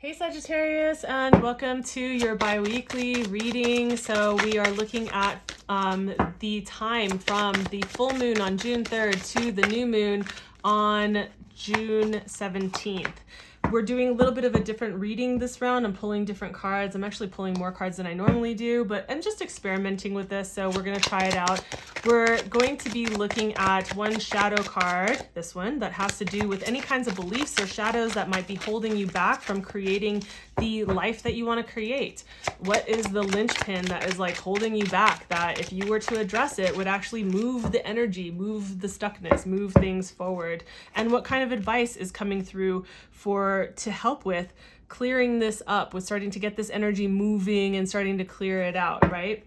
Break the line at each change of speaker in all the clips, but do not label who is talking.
Hey Sagittarius, and welcome to your bi-weekly reading. So we are looking at the time from the full moon on June 3rd to the new moon on June 17th. We're doing a little bit of a different reading this round. I'm pulling different cards. I'm actually pulling more cards than I normally do, but I'm just experimenting with this, so we're going to try it out. We're going to be looking at one shadow card, this one, that has to do with any kinds of beliefs or shadows that might be holding you back from creating the life that you want to create. What is the linchpin that is like holding you back, that if you were to address it would actually move the energy, move the stuckness, move things forward? And what kind of advice is coming through to help with clearing this up, with starting to get this energy moving and starting to clear it out, right?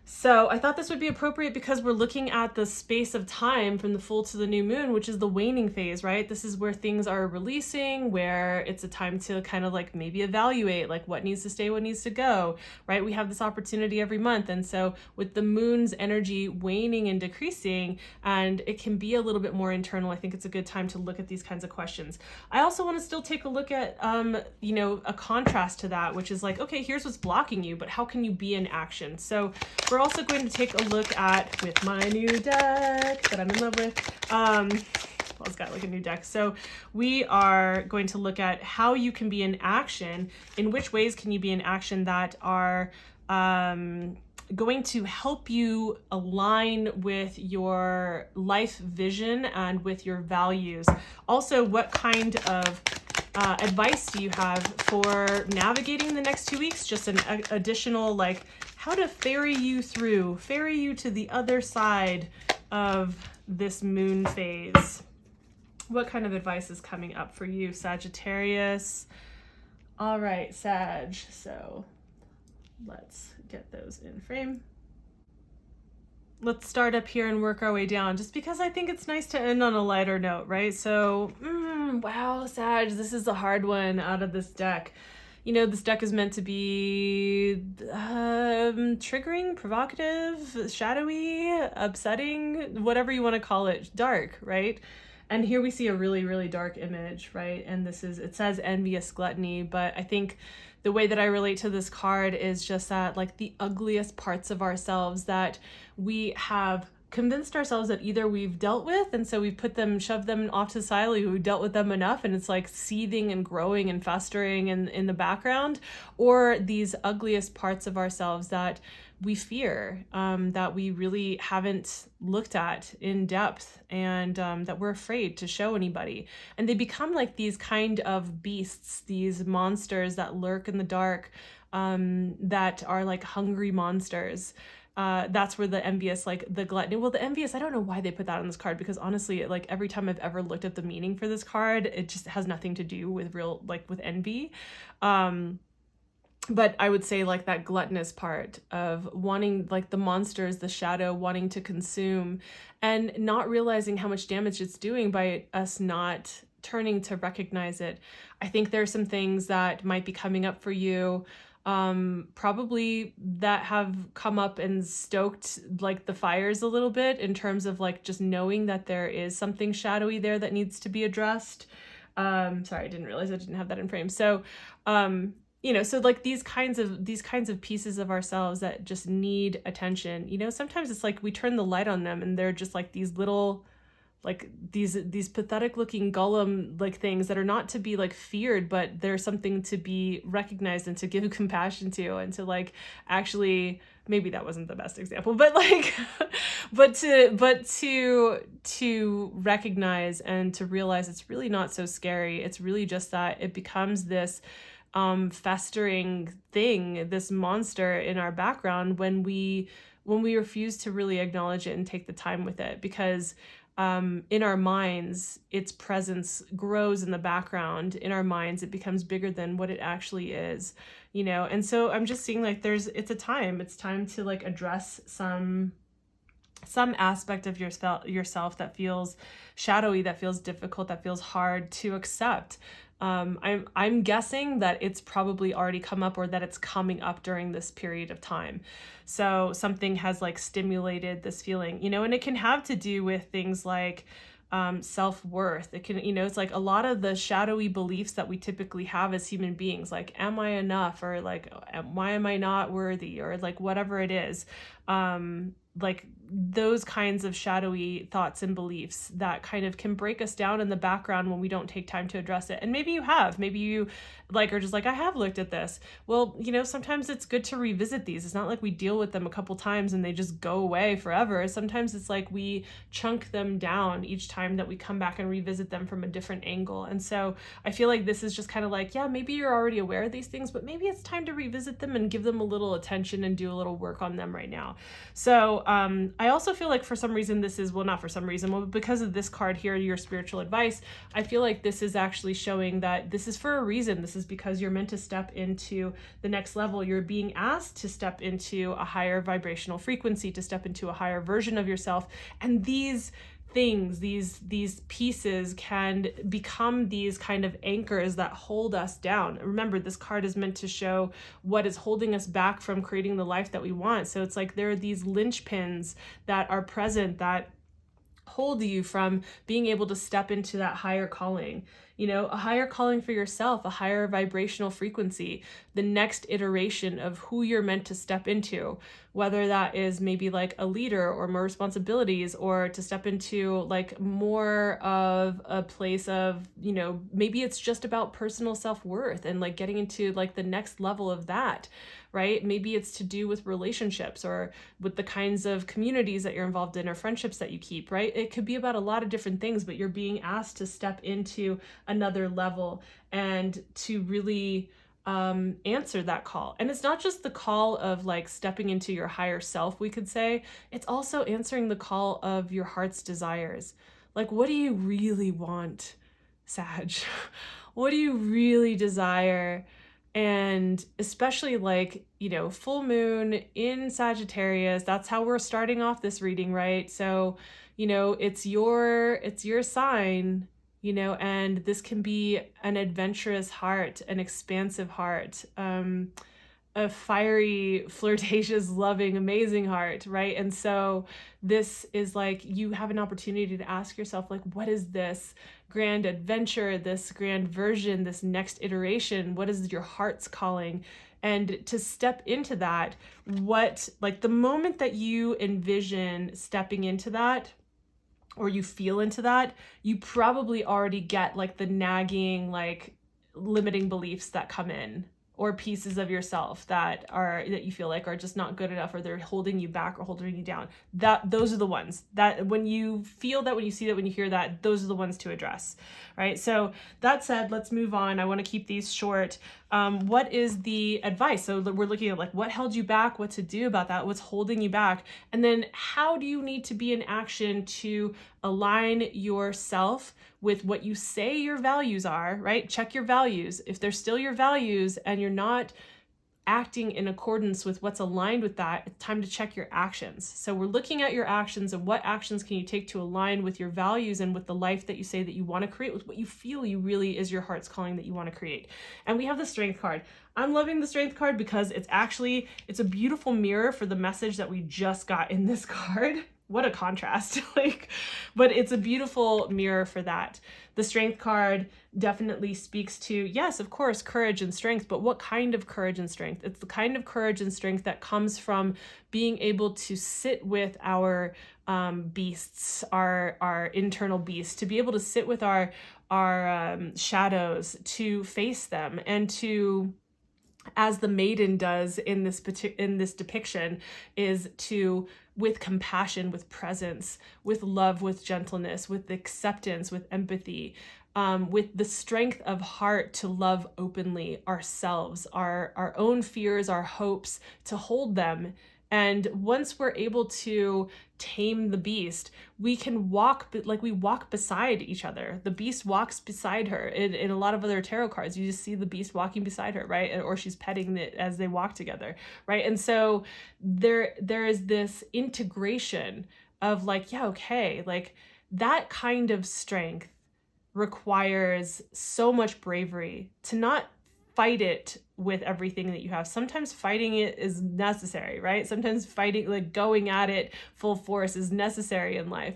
So I thought this would be appropriate because we're looking at the space of time from the full to the new moon, which is the waning phase, right? This is where things are releasing, where it's a time to kind of like maybe evaluate like what needs to stay, what needs to go, right? We have this opportunity every month. And so with the moon's energy waning and decreasing, and it can be a little bit more internal, I think it's a good time to look at these kinds of questions. I also want to still take a look at, a contrast to that, which is like, okay, here's what's blocking you, but how can you be in action? So we're also going to take a look at, with my new deck that I'm in love with, it's got like a new deck. So we are going to look at how you can be in action, in which ways can you be in action that are going to help you align with your life vision and with your values. Also, what kind of advice do you have for navigating the next 2 weeks? Just an additional, like, how to ferry you to the other side of this moon phase. What kind of advice is coming up for you, Sagittarius? All right, Sag. So let's get those in frame. Let's start up here and work our way down, just because I think it's nice to end on a lighter note, right? So, wow, Sag, this is a hard one out of this deck. You know, this deck is meant to be triggering, provocative, shadowy, upsetting, whatever you want to call it, dark, right? And here we see a really, really dark image, right? And it says envious gluttony, but I think the way that I relate to this card is just that, like, the ugliest parts of ourselves that we have convinced ourselves that either we've dealt with, and so we've shoved them off to the side, like we've dealt with them enough, and it's like seething and growing and festering in the background, or these ugliest parts of ourselves that we fear, that we really haven't looked at in depth, and that we're afraid to show anybody. And they become like these kind of beasts, these monsters that lurk in the dark, that are like hungry monsters. That's where the envious, like the gluttony, well, the envious, I don't know why they put that on this card, because honestly, like every time I've ever looked at the meaning for this card, it just has nothing to do with with envy. But I would say like that gluttonous part of wanting, like the monsters, the shadow wanting to consume and not realizing how much damage it's doing by us not turning to recognize it. I think there are some things that might be coming up for you, probably that have come up and stoked like the fires a little bit, in terms of like just knowing that there is something shadowy there that needs to be addressed. Sorry, I didn't realize I didn't have that in frame. So, so like these kinds of pieces of ourselves that just need attention. Sometimes it's like we turn the light on them and they're just like these little, like these pathetic looking golem like things that are not to be like feared, but they're something to be recognized and to give compassion to, and to like actually, maybe that wasn't the best example, but like but to recognize and to realize it's really not so scary. It's really just that it becomes this festering thing, this monster in our background, when we refuse to really acknowledge it and take the time with it, because in our minds, its presence grows in the background. In our minds, it becomes bigger than what it actually is, and so I'm just seeing like it's time to like address some aspect of yourself that feels shadowy, that feels difficult, that feels hard to accept. I'm guessing that it's probably already come up, or that it's coming up during this period of time. So something has like stimulated this feeling, and it can have to do with things like self-worth. It can, it's like a lot of the shadowy beliefs that we typically have as human beings, like, am I enough? Or like, why am I not worthy? Or like, whatever it is. Like those kinds of shadowy thoughts and beliefs that kind of can break us down in the background when we don't take time to address it. And maybe you have, maybe you like are just like, I have looked at this. Well, sometimes it's good to revisit these. It's not like we deal with them a couple times and they just go away forever. Sometimes it's like we chunk them down each time that we come back and revisit them from a different angle. And so I feel like this is just kind of like, yeah, maybe you're already aware of these things, but maybe it's time to revisit them and give them a little attention and do a little work on them right now. So I also feel like for some reason this is, well, not for some reason, well, because of this card here, your spiritual advice, I feel like this is actually showing that this is for a reason. This is because you're meant to step into the next level. You're being asked to step into a higher vibrational frequency, to step into a higher version of yourself. And these things, these pieces can become these kind of anchors that hold us down. Remember, this card is meant to show what is holding us back from creating the life that we want. So it's like there are these linchpins that are present that hold you from being able to step into that higher calling, a higher calling for yourself, a higher vibrational frequency, the next iteration of who you're meant to step into, whether that is maybe like a leader or more responsibilities, or to step into like more of a place of, maybe it's just about personal self-worth and like getting into like the next level of that, right? Maybe it's to do with relationships or with the kinds of communities that you're involved in or friendships that you keep, right? It could be about a lot of different things, but you're being asked to step into another level and to really answer that call. And it's not just the call of like stepping into your higher self, we could say. It's also answering the call of your heart's desires. Like, what do you really want, Sag? What do you really desire? And especially like, full moon in Sagittarius, that's how we're starting off this reading, right? So, it's your sign, and this can be an adventurous heart, an expansive heart, a fiery, flirtatious, loving, amazing heart, right? And so this is like, you have an opportunity to ask yourself, like, what is this grand adventure, this grand version, this next iteration? What is your heart's calling? And to step into that, like the moment that you envision stepping into that, or you feel into that, you probably already get like the nagging, like limiting beliefs that come in, or pieces of yourself that you feel like are just not good enough, or they're holding you back or holding you down. Those are the ones that when you feel that, when you see that, when you hear that, those are the ones to address, right? So that said, let's move on. I want to keep these short. What is the advice? So we're looking at like what held you back, what to do about that, what's holding you back, and then how do you need to be in action to align yourself with what you say your values are, right? Check your values. If they're still your values and you're not acting in accordance with what's aligned with that, it's time to check your actions. So we're looking at your actions and what actions can you take to align with your values and with the life that you say that you want to create, with what you feel you really is your heart's calling that you want to create. And we have the Strength card. I'm loving the Strength card because it's a beautiful mirror for the message that we just got in this card. What a contrast, but it's a beautiful mirror for that. The Strength card definitely speaks to, yes, of course, courage and strength, but what kind of courage and strength? It's the kind of courage and strength that comes from being able to sit with our beasts, our internal beasts, to be able to sit with our shadows, to face them, and to, as the maiden does in this depiction, is to, with compassion, with presence, with love, with gentleness, with acceptance, with empathy, with the strength of heart to love openly ourselves, our own fears, our hopes, to hold them. And once we're able to tame the beast, we can walk beside each other. The beast walks beside her. In a lot of other tarot cards, you just see the beast walking beside her, right? Or she's petting it as they walk together, right? And so there is this integration of like, yeah, okay, like that kind of strength requires so much bravery to not fight it with everything that you have. Sometimes fighting it is necessary, right? Sometimes fighting, like going at it full force, is necessary in life.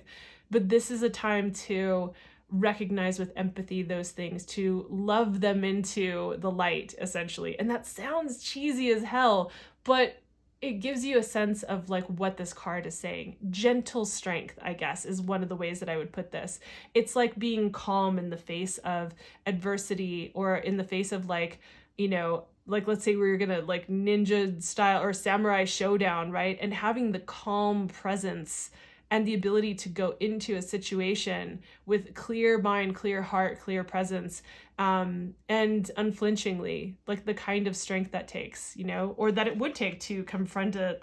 but this is a time to recognize with empathy those things, to love them into the light, essentially. And that sounds cheesy as hell, but it gives you a sense of like what this card is saying. Gentle strength, I guess, is one of the ways that I would put this. It's like being calm in the face of adversity, or in the face of like, you know, like let's say we were gonna like ninja style or samurai showdown, right? And having the calm presence and the ability to go into a situation with clear mind, clear heart, clear presence, and unflinchingly, like the kind of strength that takes, you know, or that it would take to confront a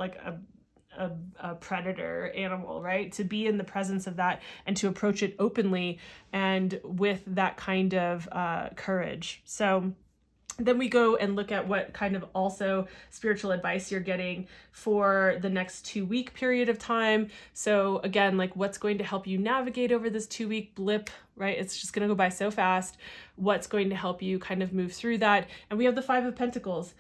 predator animal, right? To be in the presence of that and to approach it openly and with that kind of courage. So then we go and look at what kind of also spiritual advice you're getting for the next 2-week period of time. So again, like what's going to help you navigate over this 2-week blip, right? It's just going to go by so fast. What's going to help you kind of move through that? And we have the 5 of Pentacles.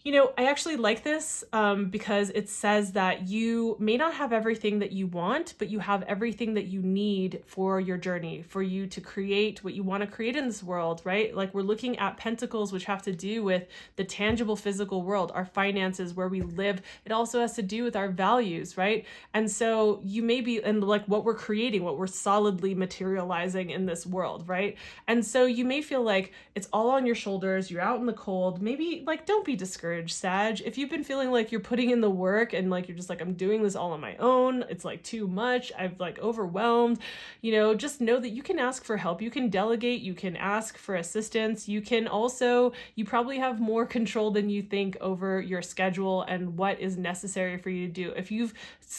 You know, I actually like this because it says that you may not have everything that you want, but you have everything that you need for your journey, for you to create what you want to create in this world, right? Like we're looking at pentacles, which have to do with the tangible physical world, our finances, where we live. It also has to do with our values, right? And so you may be, and like what we're creating, what we're solidly materializing in this world, right? And so you may feel like it's all on your shoulders, you're out in the cold, maybe like don't be discouraged, Sag. If you've been feeling like you're putting in the work and like you're just like, I'm doing this all on my own, it's like too much, I've like overwhelmed, you know, just know that you can ask for help, you can delegate, you can ask for assistance, you can also, you probably have more control than you think over your schedule and what is necessary for you to do. If you've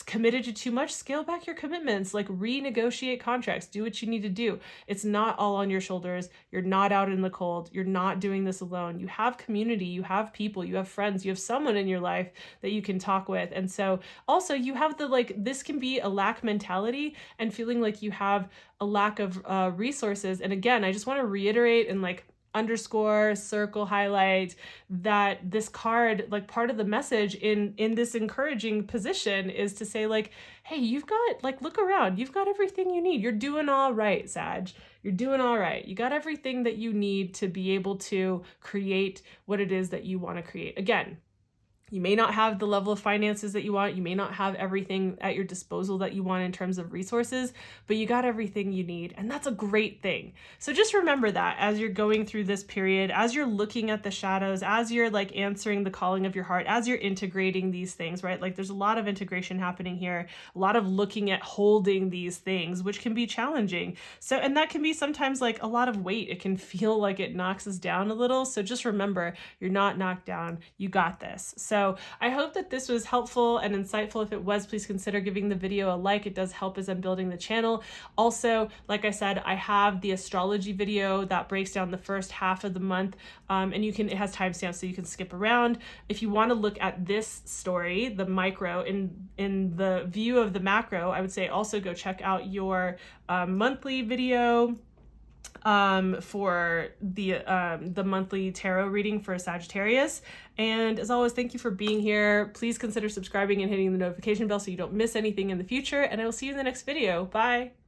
committed to too much, scale back your commitments, like renegotiate contracts, do what you need to do. It's not all on your shoulders. You're not out in the cold. You're not doing this alone. You have community, you have people, you have friends, you have someone in your life that you can talk with. And so also you have the, like, this can be a lack mentality and feeling like you have a lack of resources. And again, I just want to reiterate and like underscore, circle, highlight that this card, like part of the message in this encouraging position is to say like, hey, you've got, like, look around, you've got everything you need. You're doing all right, Sag. You're doing all right. You got everything that you need to be able to create what it is that you want to create. Again, you may not have the level of finances that you want. You may not have everything at your disposal that you want in terms of resources, but you got everything you need. And that's a great thing. So just remember that as you're going through this period, as you're looking at the shadows, as you're like answering the calling of your heart, as you're integrating these things, right? Like there's a lot of integration happening here, a lot of looking at holding these things, which can be challenging. So, and that can be sometimes like a lot of weight. It can feel like it knocks us down a little. So just remember, you're not knocked down. You got this. So I hope that this was helpful and insightful. If it was, please consider giving the video a like. It does help as I'm building the channel. Also, like I said, I have the astrology video that breaks down the first half of the month, and it has timestamps so you can skip around. If you want to look at this story, the micro, in the view of the macro, I would say also go check out your monthly video for the monthly tarot reading for Sagittarius. And as always, thank you for being here. Please consider subscribing and hitting the notification bell so you don't miss anything in the future. And I will see you in the next video. Bye.